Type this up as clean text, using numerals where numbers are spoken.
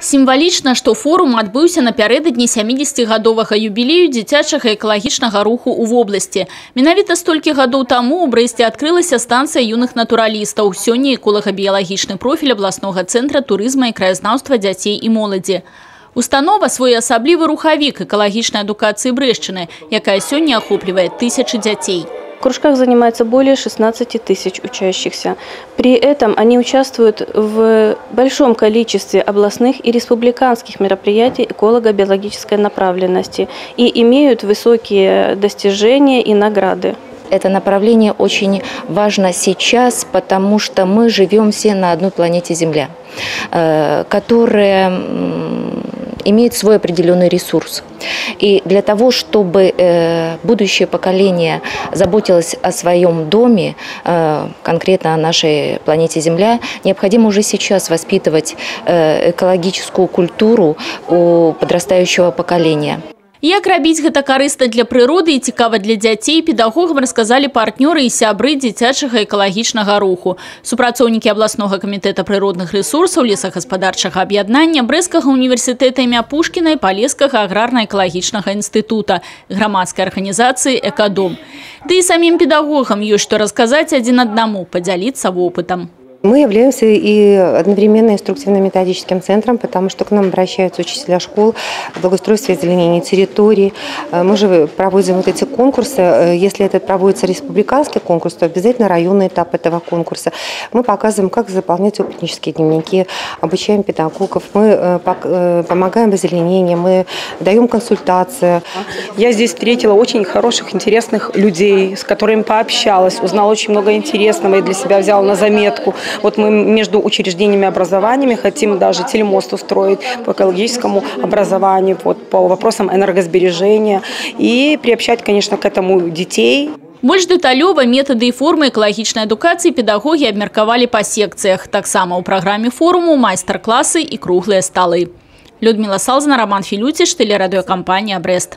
Сімвалічна, што форум адбыўся напярэдадні 70-гадовага юбілею дзіцячага экалагічнага руху ў вобласці. Менавіта столькі гадоў таму ў Брэсце адкрылася станцыя юных натуралістаў. Сёння эколага-біялагічны профіль абласнога цэнтра турызма і краязнаўства дзяцей і моладзі. Установа своеасаблівы рухавік экалагічнай адукацыі Брэшчыны, якая сёння ахоплівае тысячы дзяцей. В кружках занимается более 16 тысяч учащихся. При этом они участвуют в большом количестве областных и республиканских мероприятий эколого-биологической направленности и имеют высокие достижения и награды. Это направление очень важно сейчас, потому что мы живем все на одной планете Земля, которая имеет свой определенный ресурс. И для того, чтобы будущее поколение заботилось о своем доме, конкретно о нашей планете Земля, необходимо уже сейчас воспитывать экологическую культуру у подрастающего поколения. Як рабіць гэта карысна для прыроды і цікава для дзяцей, педагогам расказалі партнёры і сябры дзіцячага экалагічнага руху. Супрацоўнікі абласнога камітэта прыродных рэсурсаў, лесагаспадарчага аб'яднання, Брэсцкага універсітэта імя Пушкіна і Палескага аграрна-экалагічнага інстытута, грамадскай арганізацыі «Экадом». Ды і самім педагогам ёсць што расказаць адзін аднаму, падзяліцца вопытам. Мы являемся и одновременно инструктивно-методическим центром, потому что к нам обращаются учителя школ, благоустройство и озеленение территорий. Мы же проводим вот эти конкурсы. Если это проводится республиканский конкурс, то обязательно районный этап этого конкурса. Мы показываем, как заполнять опытнические дневники, обучаем педагогов, мы помогаем в озеленении, мы даем консультации. Я здесь встретила очень хороших, интересных людей, с которыми пообщалась, узнала очень много интересного и для себя взяла на заметку. Вот мы между учреждениями образованиями хотим даже телемост устроить по экологическому образованию, вот, по вопросам энергосбережения и приобщать, конечно, к этому детей. Больш дэталёва метады і формы экалагічнай адукацыі педагогі абмеркавалі па секцыях. Таксама ў праграме форуму майстар-класы і круглыя сталы. Людмила Салзина, Роман Филютиш, телерадиокомпания «Брест».